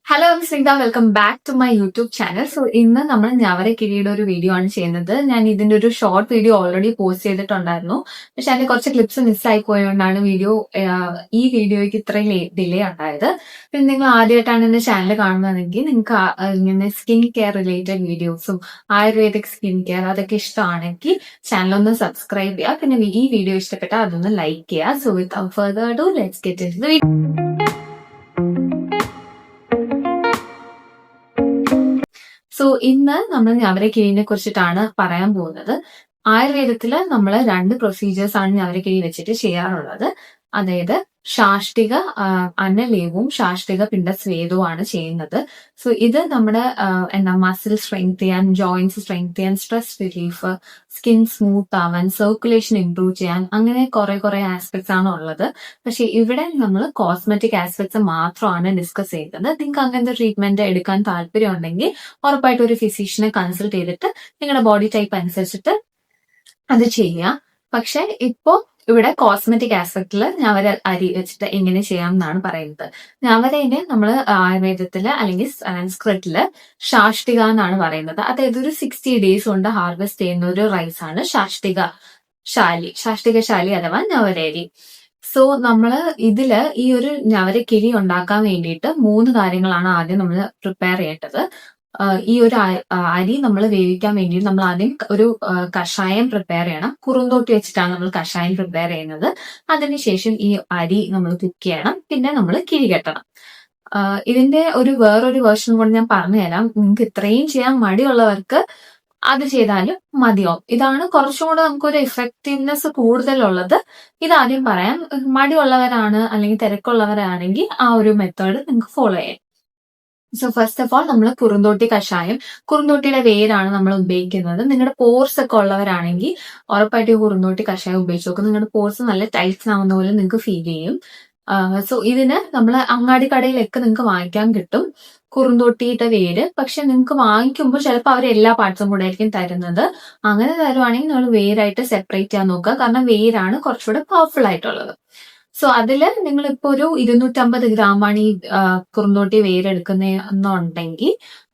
Hello Snigdha, welcome back to my YouTube channel. So ഇന്ന് നമ്മൾ ഞവരക്കിഴിയുടെ ഒരു വീഡിയോ ആണ് ചെയ്യുന്നത്. ഞാൻ ഇതിന്റെ ഒരു ഷോർട്ട് വീഡിയോ ഓൾറെഡി പോസ്റ്റ് ചെയ്തിട്ടുണ്ടായിരുന്നു. പക്ഷെ അതിന്റെ കുറച്ച് ക്ലിപ്സ് മിസ്സായി പോയതുകൊണ്ടാണ് ഈ വീഡിയോയ്ക്ക് ഇത്രയും ഡിലേ ഉണ്ടായത്. പിന്നെ നിങ്ങൾ ആദ്യമായിട്ടാണ് എന്റെ ചാനൽ കാണുന്നതെങ്കിൽ നിങ്ങൾക്ക് ഇങ്ങനെ സ്കിൻ കെയർ റിലേറ്റഡ് വീഡിയോസും ആയുർവേദിക് സ്കിൻ കെയർ അതൊക്കെ ഇഷ്ടമാണെങ്കിൽ ചാനൽ ഒന്ന് സബ്സ്ക്രൈബ് ചെയ്യുക. പിന്നെ ഈ വീഡിയോ ഇഷ്ടപ്പെട്ടാൽ അതൊന്ന് ലൈക്ക് ചെയ്യുക. So without further do let's get into the video. So ഇന്ന് നമ്മൾ ഞവരക്കിഴിനെ കുറിച്ചിട്ടാണ് പറയാൻ പോകുന്നത്. ആയുർവേദത്തില് നമ്മൾ 2 പ്രൊസീജിയേഴ്സ് ആണ് ഞവരക്കിഴി വെച്ചിട്ട് ചെയ്യാറുള്ളത്. അതായത് ശാഷ്ടിക അന്നലേവും ശാഷ്ടിക പിണ്ടസ്വേദവും ചെയ്യുന്നത്. സോ ഇത് നമ്മുടെ മസിൽ സ്ട്രെങ്ത് ചെയ്യാൻ, ജോയിന്റ്സ് സ്ട്രെങ്ത് ചെയ്യാൻ, സ്ട്രെസ് റിലീഫ്, സ്കിൻ സ്മൂത്ത് ആവാൻ, സർക്കുലേഷൻ ഇംപ്രൂവ് ചെയ്യാൻ, അങ്ങനെ കുറെ ആസ്പെക്ട്സ് ആണ് ഉള്ളത്. പക്ഷെ ഇവിടെ നമ്മൾ കോസ്മെറ്റിക് ആസ്പെക്ട്സ് മാത്രമാണ് ഡിസ്കസ് ചെയ്യുന്നത്. നിങ്ങൾക്ക് അങ്ങനത്തെ ട്രീറ്റ്മെന്റ് എടുക്കാൻ താല്പര്യം ഉണ്ടെങ്കിൽ ഉറപ്പായിട്ട് ഒരു ഫിസിഷ്യനെ കൺസൾട്ട് ചെയ്തിട്ട് നിങ്ങളുടെ ബോഡി ടൈപ്പ് അനുസരിച്ചിട്ട് അത് ചെയ്യാം. പക്ഷെ ഇപ്പോ ഇവിടെ കോസ്മെറ്റിക് ആസ്പെക്റ്റിൽ ഞവര അരി വെച്ചിട്ട് എങ്ങനെ ചെയ്യാം എന്നാണ് പറയുന്നത്. ഞവരേനെ നമ്മൾ ആയുർവേദത്തില് അല്ലെങ്കിൽ സാൻസ്ക്രിറ്റില് ശാഷ്ടിക എന്നാണ് പറയുന്നത്. അതായത് ഒരു 60 days കൊണ്ട് ഹാർവെസ്റ്റ് ചെയ്യുന്ന ഒരു റൈസ് ആണ് ശാഷ്ടികശാലി അഥവാ ഞവരേരി. സോ നമ്മള് ഇതില് ഈ ഒരു ഞവരക്കിഴി ഉണ്ടാക്കാൻ വേണ്ടിയിട്ട് 3 കാര്യങ്ങളാണ് ആദ്യം നമ്മൾ പ്രിപ്പയർ ചെയ്യേണ്ടത്. ഈ ഒരു അരി നമ്മൾ വേവിക്കാൻ വേണ്ടി നമ്മൾ ആദ്യം ഒരു കഷായം പ്രിപ്പയർ ചെയ്യണം. കുറുന്തോട്ടി വെച്ചിട്ടാണ് നമ്മൾ കഷായം പ്രിപ്പയർ ചെയ്യുന്നത്. അതിനുശേഷം ഈ അരി നമ്മൾ കുക്ക് ചെയ്യണം. പിന്നെ നമ്മൾ കിഴി കെട്ടണം. ഇതിന്റെ വേറൊരു വേർഷൻ കൊണ്ട് ഞാൻ പറഞ്ഞുതരാം. നിങ്ങൾക്ക് ഇത്രയും ചെയ്യാൻ മടിയുള്ളവർക്ക് അത് ചെയ്താലും മതിയാവും. ഇതാണ് കുറച്ചും കൂടെ നമുക്കൊരു എഫക്റ്റീവ്നെസ് കൂടുതലുള്ളത്. ഇതാദ്യം പറയാം. മടിയുള്ളവരാണ് അല്ലെങ്കിൽ തിരക്കുള്ളവരാണെങ്കിൽ ആ ഒരു മെത്തേഡ് നിങ്ങൾക്ക് ഫോളോ ചെയ്യാം. സോ ഫസ്റ്റ് ഓഫ് ഓൾ നമ്മൾ കുറുന്തോട്ടി കഷായം, കുറുന്തോട്ടിയുടെ വേരാണ് നമ്മൾ ഉപയോഗിക്കുന്നത്. നിങ്ങളുടെ പോർസ് ഒക്കെ ഉള്ളവരാണെങ്കിൽ ഉറപ്പായിട്ട് കുറുന്തോട്ടി കഷായം ഉപയോഗിച്ച് നോക്കും. നിങ്ങളുടെ പോർസ് നല്ല ടൈറ്റ്സ് ആവുന്ന പോലെ നിങ്ങൾക്ക് ഫീൽ ചെയ്യും. സോ ഇതിന് നമ്മൾ അങ്ങാടി കടയിലൊക്കെ നിങ്ങൾക്ക് വാങ്ങിക്കാൻ കിട്ടും കുറുന്തോട്ടിയുടെ വേര്. പക്ഷെ നിങ്ങൾക്ക് വാങ്ങിക്കുമ്പോൾ ചിലപ്പോൾ അവർ എല്ലാ പാർട്സും കൂടെ ആയിരിക്കും തരുന്നത്. അങ്ങനെ തരുവാണെങ്കിൽ നിങ്ങൾ വേരായിട്ട് സെപ്പറേറ്റ് ചെയ്യാൻ നോക്കുക. കാരണം വേരാണ് കുറച്ചുകൂടെ പവർഫുൾ ആയിട്ടുള്ളത്. സോ അതില് നിങ്ങൾ ഇപ്പൊ ഒരു 250 ഗ്രാമാണ് ഈ കുറുന്തോട്ടി വേരെടുക്കുന്നുണ്ടെങ്കിൽ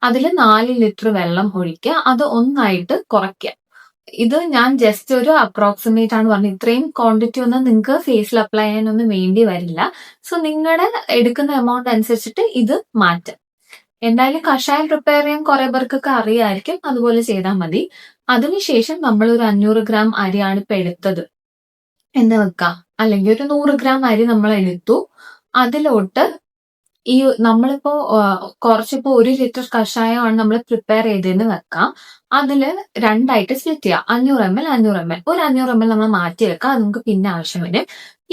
അതിൽ 4 ലിറ്റർ വെള്ളം ഒഴിക്കുക. അത് ഒന്നായിട്ട് കുറയ്ക്കുക. ഇത് ഞാൻ ജസ്റ്റ് ഒരു അപ്രോക്സിമേറ്റ് ആണ് പറഞ്ഞത്. ഇത്രയും ക്വാണ്ടിറ്റി ഒന്നും നിങ്ങൾക്ക് ഫേസിൽ അപ്ലൈ ചെയ്യാനൊന്നും വേണ്ടി വരില്ല. സോ നിങ്ങളുടെ എടുക്കുന്ന എമൗണ്ട് അനുസരിച്ചിട്ട് ഇത് മാറ്റാം. എന്തായാലും കഷായം പ്രിപ്പയർ ചെയ്യാൻ കുറെ പേർക്കൊക്കെ അറിയായിരിക്കും. അതുപോലെ ചെയ്താൽ മതി. അതിനുശേഷം നമ്മൾ ഒരു 500 ഗ്രാം അരിയാണ് ഇപ്പൊ എടുത്തത് എന്ന് വെക്കാം. അല്ലെങ്കിൽ ഒരു 100 ഗ്രാം അരി നമ്മൾ എടുത്തു. അതിലോട്ട് ഈ നമ്മളിപ്പോ കുറച്ചിപ്പോ 1 ലിറ്റർ കഷായമാണ് നമ്മൾ പ്രിപ്പയർ ചെയ്തതെന്ന് വെക്കാം. അതില് 2ആയിട്ട് സ്പ്ലിറ്റ് ചെയ്യാം. 500 ml 500 ml. ഒരു 500 ml നമ്മൾ മാറ്റി വെക്കാം. അത് നമുക്ക് പിന്നെ ആവശ്യം വരും.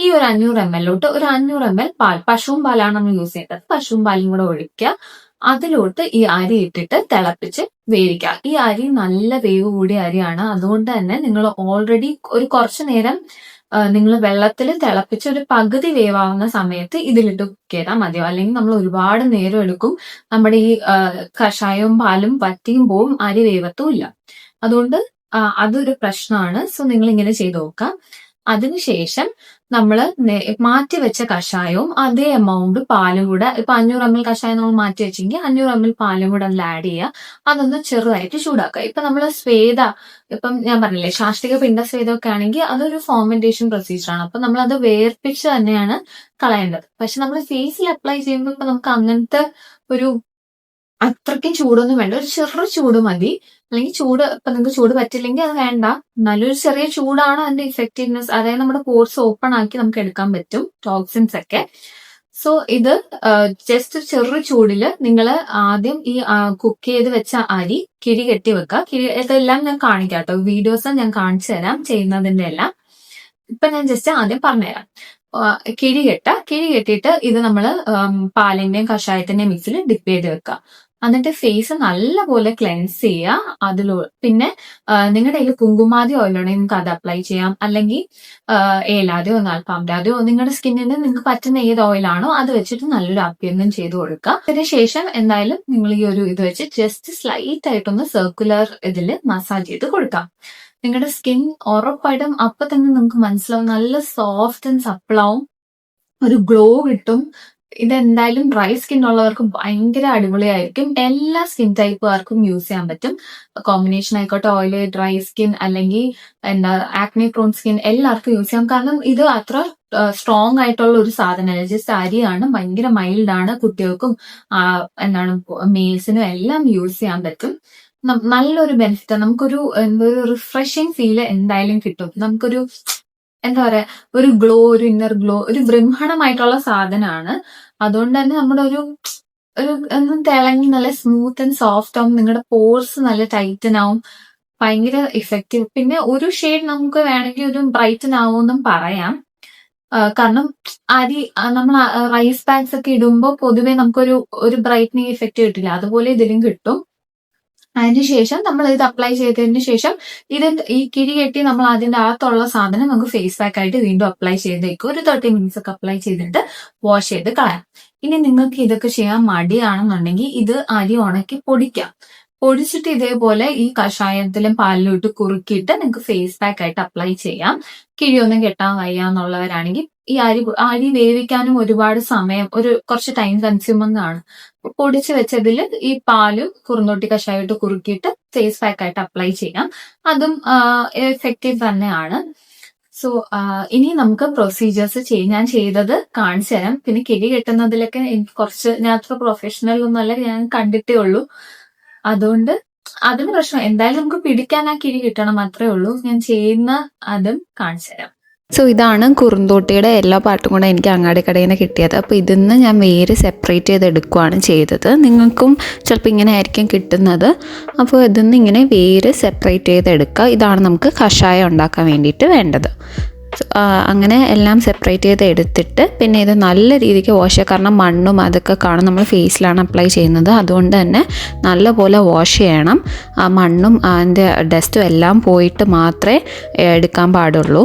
ഈ ഒരു 500 ml ഒരു 500 ml പാൽ, പശുവും പാലാണ് നമ്മൾ യൂസ് ചെയ്തത്. പശുവും പാലും കൂടെ ഒഴിക്കുക. അതിലോട്ട് ഈ അരി ഇട്ടിട്ട് തിളപ്പിച്ച് വേവിക്കുക. ഈ അരി നല്ല വേവ് കൂടിയ അരിയാണ്. അതുകൊണ്ട് തന്നെ നിങ്ങൾ ഓൾറെഡി ഒരു കുറച്ചു നേരം നിങ്ങൾ വെള്ളത്തിൽ തിളപ്പിച്ച് ഒരു പകുതി വേവാവുന്ന സമയത്ത് ഇതിലിട്ട് കുക്ക് ചെയ്താൽ മതിയോ. അല്ലെങ്കിൽ നമ്മൾ ഒരുപാട് നേരം എടുക്കും. നമ്മുടെ ഈ കഷായവും പാലും വറ്റിയും പോവും, അരി വേവത്തും ഇല്ല. അതുകൊണ്ട് അതൊരു പ്രശ്നമാണ്. സോ നിങ്ങൾ ഇങ്ങനെ ചെയ്ത് നോക്കാം. അതിനുശേഷം നമ്മൾ മാറ്റിവെച്ച കഷായവും അതേ എമൗണ്ട് പാലും കൂടെ, ഇപ്പൊ 500 ml കഷായം നമ്മൾ മാറ്റി വെച്ചെങ്കിൽ 500 ml പാലും കൂടെ അതിൽ ആഡ് ചെയ്യുക. അതൊന്ന് ചെറുതായിട്ട് ചൂടാക്കുക. ഇപ്പൊ നമ്മൾ ഇപ്പം ഞാൻ പറഞ്ഞില്ലേ ശാഷ്ടിക പിണ്ടസ്വേദമൊക്കെ ആണെങ്കിൽ അതൊരു ഫോർമെന്റേഷൻ പ്രൊസീജിയർ ആണ്. അപ്പൊ നമ്മൾ അത് വേർപ്പിച്ച് തന്നെയാണ് കളയേണ്ടത്. പക്ഷെ നമ്മൾ ഫേസിൽ അപ്ലൈ ചെയ്യുമ്പോൾ ഇപ്പൊ നമുക്ക് അങ്ങനത്തെ ഒരു അത്രയ്ക്കും ചൂടൊന്നും വേണ്ട. ഒരു ചെറു ചൂട് മതി. അല്ലെങ്കിൽ ഇപ്പൊ നിങ്ങൾക്ക് ചൂട് പറ്റില്ലെങ്കിൽ അത് വേണ്ട. നല്ലൊരു ചെറിയ ചൂടാണ് അതിന്റെ ഇഫക്റ്റീവ്നെസ്. അതായത് നമ്മുടെ പോർസ് ഓപ്പൺ ആക്കി നമുക്ക് എടുക്കാൻ പറ്റും ടോക്സിൻസ് ഒക്കെ. സോ ഇത് ജസ്റ്റ് ചെറു ചൂടില് നിങ്ങൾ ആദ്യം ഈ കുക്ക് ചെയ്ത് വെച്ച അരി കിഴി കെട്ടി വെക്കുക. ഇതെല്ലാം ഞാൻ കാണിക്കാം കേട്ടോ. വീഡിയോസ് ഞാൻ കാണിച്ചു തരാം ചെയ്യുന്നതിന്റെ എല്ലാം. ഇപ്പൊ ഞാൻ ജസ്റ്റ് ആദ്യം പറഞ്ഞുതരാം. കിഴി കെട്ടിയിട്ട് ഇത് നമ്മൾ പാലിന്റെയും കഷായത്തിന്റെയും മിക്സിൽ ഡിപ്പ് ചെയ്ത് വെക്കുക. എന്നിട്ട് ഫേസ് നല്ലപോലെ ക്ലെൻസ് ചെയ്യുക. പിന്നെ നിങ്ങളുടെ കയ്യിൽ കുങ്കുമാതി ഓയിലുണ്ടെങ്കിൽ നിങ്ങൾക്ക് അത് അപ്ലൈ ചെയ്യാം. അല്ലെങ്കിൽ ഏലാദ്യോ നാൽപ്പാമ്പ്രാദ്യോ നിങ്ങളുടെ സ്കിന്നിന് നിങ്ങൾക്ക് പറ്റുന്ന ഏത് ഓയിലാണോ അത് വെച്ചിട്ട് നല്ലൊരു അഭ്യംഗം ചെയ്ത് കൊടുക്കുക. അതിനുശേഷം എന്തായാലും നിങ്ങൾ ഈ ഒരു ഇത് വെച്ച് ജസ്റ്റ് സ്ലൈറ്റ് ആയിട്ടൊന്ന് സർക്കുലർ ഇതിൽ മസാജ് ചെയ്ത് കൊടുക്കാം. നിങ്ങളുടെ സ്കിൻ ഉറപ്പായിട്ടും അപ്പൊ തന്നെ നിങ്ങൾക്ക് മനസ്സിലാവും, നല്ല സോഫ്റ്റ് ആൻഡ് സപ്പിളാവും, ഒരു ഗ്ലോ കിട്ടും. ഇതെന്തായാലും ഡ്രൈ സ്കിൻ ഉള്ളവർക്ക് ഭയങ്കര അടിപൊളിയായിരിക്കും. എല്ലാ സ്കിൻ ടൈപ്പുകാർക്കും യൂസ് ചെയ്യാൻ പറ്റും. കോമ്പിനേഷൻ ആയിക്കോട്ടെ, ഓയിലി, ഡ്രൈ സ്കിൻ അല്ലെങ്കിൽ ആക്നെ പ്രോൺ സ്കിൻ എല്ലാവർക്കും യൂസ് ചെയ്യാം. കാരണം ഇത് അത്ര സ്ട്രോങ് ആയിട്ടുള്ള ഒരു സാധനമല്ല. ജസ്റ്റ് അരിയാണ്, ഭയങ്കര മൈൽഡ് ആണ്. കുട്ടികൾക്കും മെയിൽസിനും എല്ലാം യൂസ് ചെയ്യാൻ പറ്റും. നല്ലൊരു ബെനിഫിറ്റ്. നമുക്കൊരു ഒരു റിഫ്രഷിങ് ഫീല് എന്തായാലും കിട്ടും. നമുക്കൊരു എന്താ പറയാ, ഒരു ഗ്ലോ, ഒരു ഇന്നർ ഗ്ലോ, ഒരു ബ്രഹ്മണമായിട്ടുള്ള സാധനമാണ്. അതുകൊണ്ട് തന്നെ നമ്മുടെ ഒരു തിളങ്ങി നല്ല സ്മൂത്ത് ആൻഡ് സോഫ്റ്റ് ആവും. നിങ്ങളുടെ പോർസ് നല്ല ടൈറ്റൻ ആവും. ഭയങ്കര ഇഫക്റ്റീവ്. പിന്നെ ഒരു ഷെയ്ഡ് നമുക്ക് വേണമെങ്കിൽ ഒരു ബ്രൈറ്റൻ ആവുമെന്നും പറയാം. കാരണം നമ്മൾ റൈസ് പാക്സ് ഒക്കെ ഇടുമ്പോൾ പൊതുവെ നമുക്കൊരു ബ്രൈറ്റനിങ് ഇഫക്റ്റ് കിട്ടില്ല. അതുപോലെ ഇതിലും കിട്ടും. അതിനുശേഷം നമ്മൾ ഇത് അപ്ലൈ ചെയ്തതിന് ശേഷം ഈ കിഴി കെട്ടി നമ്മൾ അതിന്റെ അകത്തുള്ള സാധനം നമുക്ക് ഫേസ് പാക്ക് ആയിട്ട് വീണ്ടും അപ്ലൈ ചെയ്തേക്കും. ഒരു 30 മിനിറ്റ്സ് ഒക്കെ അപ്ലൈ ചെയ്തിട്ട് വാഷ് ചെയ്ത് കളയാം. ഇനി നിങ്ങൾക്ക് ഇതൊക്കെ ചെയ്യാൻ മടിയാണെന്നുണ്ടെങ്കിൽ ഇത് അരി ഉണക്കി പൊടിക്കാം. പൊടിച്ചിട്ട് ഇതേപോലെ ഈ കഷായത്തിലും പാലിലും ഇട്ട് കുറുക്കിയിട്ട് നിങ്ങൾക്ക് ഫേസ് പാക്ക് ആയിട്ട് അപ്ലൈ ചെയ്യാം. കിഴിയൊന്നും കെട്ടാൻ വയ്യ എന്നുള്ളവരാണെങ്കിൽ ഈ അരി വേവിക്കാനും ഒരുപാട് സമയം, കുറച്ച് ടൈം കൺസ്യൂമിംഗ് ആണ്. പൊടിച്ച് വെച്ചതിൽ ഈ പാലും കുറുന്തോട്ടി കഷായമായിട്ട് കുറുക്കിയിട്ട് ഫേസ് പാക്ക് ആയിട്ട് അപ്ലൈ ചെയ്യാം. അതും എഫക്റ്റീവ് തന്നെയാണ്. സോ ഇനി നമുക്ക് പ്രൊസീജിയേഴ്സ് ഞാൻ ചെയ്തത് കാണിച്ചു തരാം. പിന്നെ കിഴി കെട്ടുന്നതിലൊക്കെ എനിക്ക് കുറച്ച്, ഞാൻ അത്ര പ്രൊഫഷണൽ ഒന്നുമല്ല, ഞാൻ കണ്ടിട്ടേ ഉള്ളൂ. അതുകൊണ്ട് അതിന് പ്രശ്നം എന്തായാലും നമുക്ക് പിടിക്കാൻ ആ കിഴി കിട്ടണം, അത്രേ ഉള്ളൂ. ഞാൻ ചെയ്യുന്ന അതും കാണിച്ചു തരാം. സോ ഇതാണ് കുറുന്തോട്ടിയുടെ എല്ലാ പാർട്ടും കൂടെ എനിക്ക് അങ്ങാടി കടയിൽ നിന്ന് കിട്ടിയത്. അപ്പോൾ ഇതിന്ന് ഞാൻ വേര് സെപ്പറേറ്റ് ചെയ്തെടുക്കുകയാണ് ചെയ്തത്. നിങ്ങൾക്കും ചിലപ്പോൾ ഇങ്ങനെ ആയിരിക്കും കിട്ടുന്നത്. അപ്പോൾ ഇതിന്ന് ഇങ്ങനെ വേര് സെപ്പറേറ്റ് ചെയ്തെടുക്കുക. ഇതാണ് നമുക്ക് കഷായം ഉണ്ടാക്കാൻ വേണ്ടിയിട്ട് വേണ്ടത്. അങ്ങനെ എല്ലാം സെപ്പറേറ്റ് ചെയ്ത് എടുത്തിട്ട് പിന്നെ ഇത് നല്ല രീതിക്ക് വാഷ് ചെയ്യുക. കാരണം മണ്ണും അതൊക്കെ കാണും, നമ്മൾ ഫേസിലാണ് അപ്ലൈ ചെയ്യുന്നത്. അതുകൊണ്ട് തന്നെ നല്ലപോലെ വാഷ് ചെയ്യണം. ആ മണ്ണും അതിൻ്റെ ഡസ്റ്റും എല്ലാം പോയിട്ട് മാത്രമേ എടുക്കാൻ പാടുള്ളൂ.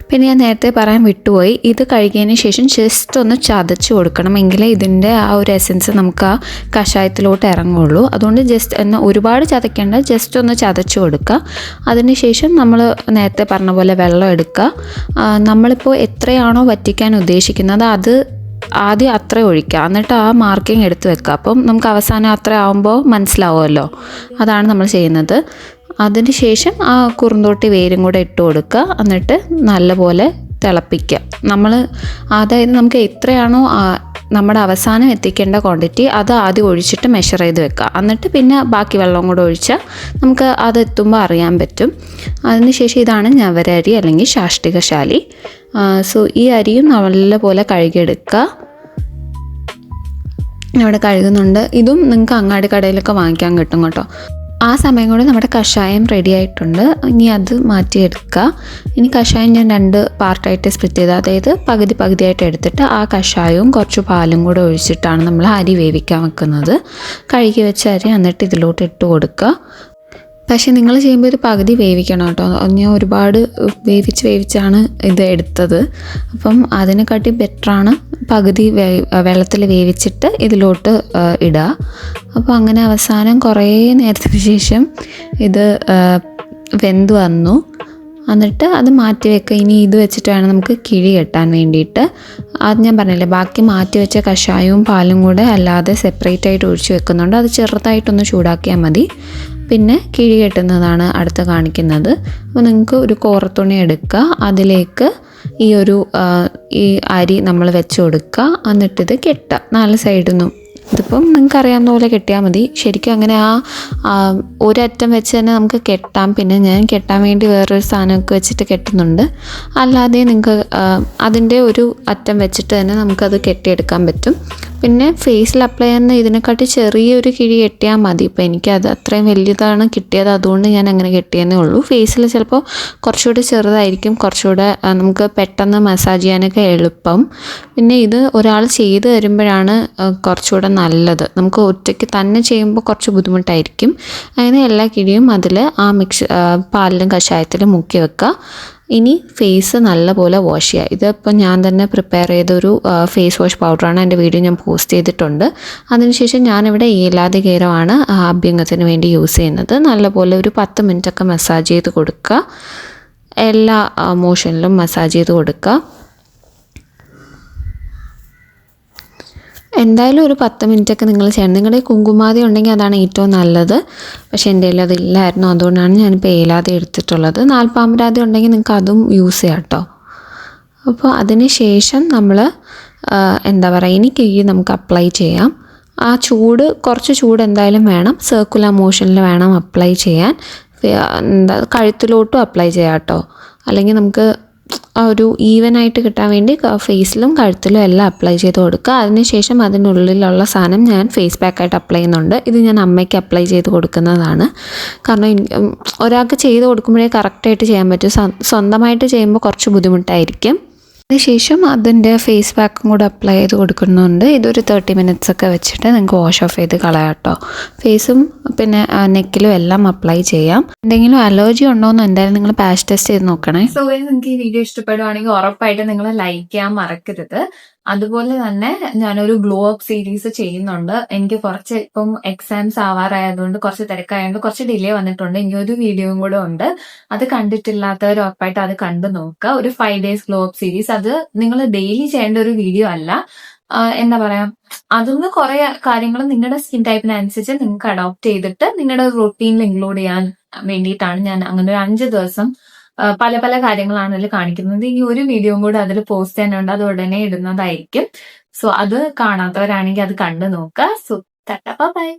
പിന്നെ ഞാൻ നേരത്തെ പറയാൻ വിട്ടുപോയി, ഇത് കഴുകിയതിന് ശേഷം ജസ്റ്റ് ഒന്ന് ചതച്ച് കൊടുക്കണം. എങ്കിലേ ഇതിൻ്റെ ആ ഒരു എസൻസ് നമുക്ക് ആ കഷായത്തിലോട്ട് ഇറങ്ങുള്ളൂ. അതുകൊണ്ട് ജസ്റ്റ് ഒരുപാട് ചതയ്ക്കേണ്ട, ജസ്റ്റ് ഒന്ന് ചതച്ച് കൊടുക്കുക. അതിന് ശേഷം നമ്മൾ നേരത്തെ പറഞ്ഞ പോലെ വെള്ളം എടുക്കുക. നമ്മളിപ്പോൾ എത്രയാണോ വറ്റിക്കാൻ ഉദ്ദേശിക്കുന്നത് അത് ആദ്യം അത്ര ഒഴിക്കുക. എന്നിട്ട് ആ മാർക്കിങ് എടുത്ത് വെക്കുക. അപ്പം നമുക്ക് അവസാനം അത്ര ആകുമ്പോൾ മനസ്സിലാവുമല്ലോ. അതാണ് നമ്മൾ ചെയ്യുന്നത്. അതിന് ശേഷം ആ കുറുന്തോട്ടി വേരും കൂടെ ഇട്ട് കൊടുക്കുക. എന്നിട്ട് നല്ലപോലെ തിളപ്പിക്കുക. അതായത് നമുക്ക് എത്രയാണോ നമ്മുടെ അവസാനം എത്തിക്കേണ്ട ക്വാണ്ടിറ്റി അത് ആദ്യം ഒഴിച്ചിട്ട് മെഷർ ചെയ്ത് വെക്കുക. എന്നിട്ട് പിന്നെ ബാക്കി വെള്ളം കൂടെ ഒഴിച്ചാൽ നമുക്ക് അത് എത്തുമ്പോൾ അറിയാൻ പറ്റും. അതിനുശേഷം ഇതാണ് ഞവരരി അല്ലെങ്കിൽ ശാഷ്ടികശാലി. സോ ഈ അരിയും നല്ലപോലെ കഴുകിയെടുക്കുക. ഇവിടെ കഴുകുന്നുണ്ട്. ഇതും നിങ്ങൾക്ക് അങ്ങാടി കടയിലൊക്കെ വാങ്ങിക്കാൻ കിട്ടും കേട്ടോ. ആ സമയം കൊണ്ട് നമ്മുടെ കഷായം റെഡി ആയിട്ടുണ്ട്. ഇനി അത് മാറ്റിയെടുക്കുക. ഇനി കഷായം ഞാൻ 2 പാർട്ടായിട്ട് സ്പ്ലിറ്റ് ചെയ്ത്, അതായത് പകുതിയായിട്ട് എടുത്തിട്ട് ആ കഷായവും കുറച്ച് പാലും കൂടെ ഒഴിച്ചിട്ടാണ് നമ്മൾ അരി വേവിക്കാൻ വെക്കുന്നത്. കഴുകി വെച്ച അരി എന്നിട്ട് ഇതിലോട്ട് ഇട്ട് കൊടുക്കുക. പക്ഷേ നിങ്ങൾ ചെയ്യുമ്പോൾ ഒരു പകുതി വേവിക്കണം കേട്ടോ. ഞാൻ ഒരുപാട് വേവിച്ചാണ് ഇത് എടുത്തത്. അപ്പം അതിനെക്കാട്ടി ബെറ്ററാണ് പകുതി വെള്ളത്തിൽ വേവിച്ചിട്ട് ഇതിലോട്ട് ഇടുക. അപ്പോൾ അങ്ങനെ അവസാനം കുറേ നേരത്തിന് ശേഷം ഇത് വെന്ത് വന്നു. എന്നിട്ട് അത് മാറ്റി വെക്കുക. ഇനി ഇത് വെച്ചിട്ട് വേണം നമുക്ക് കിഴി കെട്ടാൻ വേണ്ടിയിട്ട്. അത് ഞാൻ പറഞ്ഞില്ലേ, ബാക്കി മാറ്റി വെച്ച കഷായവും പാലും കൂടെ അല്ലാതെ സെപ്പറേറ്റ് ആയിട്ട് ഒഴിച്ച് വെക്കുന്നുണ്ട്. അത് ചെറുതായിട്ടൊന്ന് ചൂടാക്കിയാൽ മതി. പിന്നെ കിഴി കെട്ടുന്നതാണ് അടുത്ത് കാണിക്കുന്നത്. അപ്പോൾ നിങ്ങൾക്ക് ഒരു കോറത്തുണി എടുക്കുക, അതിലേക്ക് ഈ അരി നമ്മൾ വെച്ച് കൊടുക്കുക. എന്നിട്ടിത് കെട്ടുക 4 സൈഡിൽ നിന്നും. ഇതിപ്പം നിങ്ങൾക്ക് അറിയാവുന്ന പോലെ കെട്ടിയാൽ മതി. ശരിക്കും അങ്ങനെ ഒരറ്റം വെച്ച് തന്നെ നമുക്ക് കെട്ടാം. പിന്നെ ഞാൻ കെട്ടാൻ വേണ്ടി വേറൊരു സാധനമൊക്കെ വെച്ചിട്ട് കെട്ടുന്നുണ്ട്. അല്ലാതെ നിങ്ങൾക്ക് അതിൻ്റെ ഒരു അറ്റം വെച്ചിട്ട് തന്നെ നമുക്കത് കെട്ടിയെടുക്കാൻ പറ്റും. പിന്നെ ഫേസിൽ അപ്ലൈ ചെയ്യുന്ന ഇതിനെക്കാട്ടി ചെറിയൊരു കിഴി കെട്ടിയാൽ മതി. ഇപ്പോൾ എനിക്കത് അത്രയും വലിയതാണ് കിട്ടിയത്, അതുകൊണ്ട് ഞാൻ അങ്ങനെ കെട്ടിയെന്നേ ഉള്ളൂ. ഫേസിൽ ചിലപ്പോൾ കുറച്ചുകൂടി ചെറുതായിരിക്കും, കുറച്ചുകൂടെ നമുക്ക് പെട്ടെന്ന് മസാജ് ചെയ്യാനൊക്കെ എളുപ്പം. പിന്നെ ഇത് ഒരാൾ ചെയ്ത് തരുമ്പോഴാണ് കുറച്ചുകൂടെ നല്ലത്. നമുക്ക് ഒറ്റയ്ക്ക് തന്നെ ചെയ്യുമ്പോൾ കുറച്ച് ബുദ്ധിമുട്ടായിരിക്കും. അങ്ങനെ എല്ലാ കിഴിയും അതിൽ ആ പാലിലും കഷായത്തിലും മുക്കി വെക്കുക. ഇനി ഫേസ് നല്ലപോലെ വാഷ് ചെയ്യുക. ഇതിപ്പോൾ ഞാൻ തന്നെ പ്രിപ്പയർ ചെയ്തൊരു ഫേസ് വാഷ് പൗഡറാണ്. എൻ്റെ വീഡിയോ ഞാൻ പോസ്റ്റ് ചെയ്തിട്ടുണ്ട്. അതിനുശേഷം ഞാനിവിടെ ഏലാതി കേരമാണ് അഭ്യംഗത്തിന് വേണ്ടി യൂസ് ചെയ്യുന്നത്. നല്ലപോലെ ഒരു 10 മിനിറ്റൊക്കെ മസാജ് ചെയ്ത് കൊടുക്കുക. എല്ലാ മോഷനിലും മസാജ് ചെയ്ത് കൊടുക്കുക. എന്തായാലും ഒരു 10 മിനിറ്റൊക്കെ നിങ്ങൾ ചെയ്യണം. നിങ്ങളുടെ കുങ്കുമാതി ഉണ്ടെങ്കിൽ അതാണ് ഏറ്റവും നല്ലത്. പക്ഷേ എൻ്റെ കയ്യിൽ അതില്ലായിരുന്നു, അതുകൊണ്ടാണ് ഞാനിപ്പോൾ ഏലാതി എടുത്തിട്ടുള്ളത്. നാൽപ്പാമരാതി ഉണ്ടെങ്കിൽ നിങ്ങൾക്ക് അതും യൂസ് ചെയ്യാം കേട്ടോ. അപ്പോൾ അതിന് ശേഷം നമ്മൾ എന്താ പറയുക, ഇനി കിഴി നമുക്ക് അപ്ലൈ ചെയ്യാം. ആ കുറച്ച് ചൂട് എന്തായാലും വേണം, സർക്കുലർ മോഷനിൽ വേണം അപ്ലൈ ചെയ്യാൻ. കഴുത്തിലോട്ടും അപ്ലൈ ചെയ്യാം കേട്ടോ. അല്ലെങ്കിൽ നമുക്ക് ആ ഒരു ഈവനായിട്ട് കിട്ടാൻ വേണ്ടി ഫേസിലും കഴുത്തിലും എല്ലാം അപ്ലൈ ചെയ്ത് കൊടുക്കുക. അതിനുശേഷം അതിനുള്ളിലുള്ള സാധനം ഞാൻ ഫേസ് പാക്കായിട്ട് അപ്ലൈ ചെയ്യുന്നുണ്ട്. ഇത് ഞാൻ അമ്മയ്ക്ക് അപ്ലൈ ചെയ്ത് കൊടുക്കുന്നതാണ്. കാരണം ഒരാൾക്ക് ചെയ്ത് കൊടുക്കുമ്പോഴേ കറക്റ്റായിട്ട് ചെയ്യാൻ പറ്റും. സ്വന്തമായിട്ട് ചെയ്യുമ്പോൾ കുറച്ച് ബുദ്ധിമുട്ടായിരിക്കും. അതിനുശേഷം അതിൻ്റെ ഫേസ് പാക്കും കൂടെ അപ്ലൈ ചെയ്ത് കൊടുക്കുന്നുണ്ട്. ഇതൊരു 30 മിനിറ്റ്സ് ഒക്കെ വെച്ചിട്ട് നിങ്ങൾക്ക് വാഷ് ഓഫ് ചെയ്ത് കളയാം കേട്ടോ. ഫേസും പിന്നെ നെക്കിലും എല്ലാം അപ്ലൈ ചെയ്യാം. എന്തെങ്കിലും അലർജി ഉണ്ടോയെന്ന് എന്തായാലും നിങ്ങൾ പാച്ച് ടെസ്റ്റ് ചെയ്ത് നോക്കണേ. സോ നിങ്ങൾക്ക് ഈ വീഡിയോ ഇഷ്ടപ്പെടുവാണെങ്കിൽ ഉറപ്പായിട്ട് നിങ്ങൾ ലൈക്ക് ചെയ്യാൻ മറക്കരുത്. അതുപോലെ തന്നെ ഞാനൊരു ഗ്ലോ അപ്പ് സീരീസ് ചെയ്യുന്നുണ്ട്. എനിക്ക് കുറച്ച് ഇപ്പം എക്സാംസ് ആവാറായതുകൊണ്ട് കുറച്ച് തിരക്കായതുകൊണ്ട് കുറച്ച് ഡിലേ വന്നിട്ടുണ്ട്. ഇനി ഒരു വീഡിയോയും കൂടെ ഉണ്ട്. അത് കണ്ടിട്ടില്ലാത്തവർ ഉറപ്പായിട്ട് അത് കണ്ടു നോക്കുക. ഒരു 5 days ഗ്ലോ അപ്പ് സീരീസ്. അത് നിങ്ങൾ ഡെയിലി ചെയ്യേണ്ട ഒരു വീഡിയോ അല്ല. എന്താ പറയാ, അതൊന്ന് കുറെ കാര്യങ്ങൾ നിങ്ങളുടെ സ്കിൻ ടൈപ്പിനനുസരിച്ച് നിങ്ങൾക്ക് അഡോപ്റ്റ് ചെയ്തിട്ട് നിങ്ങളുടെ റൊട്ടീനിൽ ഇൻക്ലൂഡ് ചെയ്യാൻ വേണ്ടിയിട്ടാണ് ഞാൻ അങ്ങനെ ഒരു 5 ദിവസം പല പല കാര്യങ്ങളാണ് അതിൽ കാണിക്കുന്നത്. ഈ ഒരു വീഡിയോയും കൂടെ അതിൽ പോസ്റ്റ് ചെയ്യാനുണ്ട്, അത് ഉടനെ ഇടുന്നതായിരിക്കും. സോ അത് കാണാത്തവരാണെങ്കിൽ അത് കണ്ടു നോക്കുക. So by.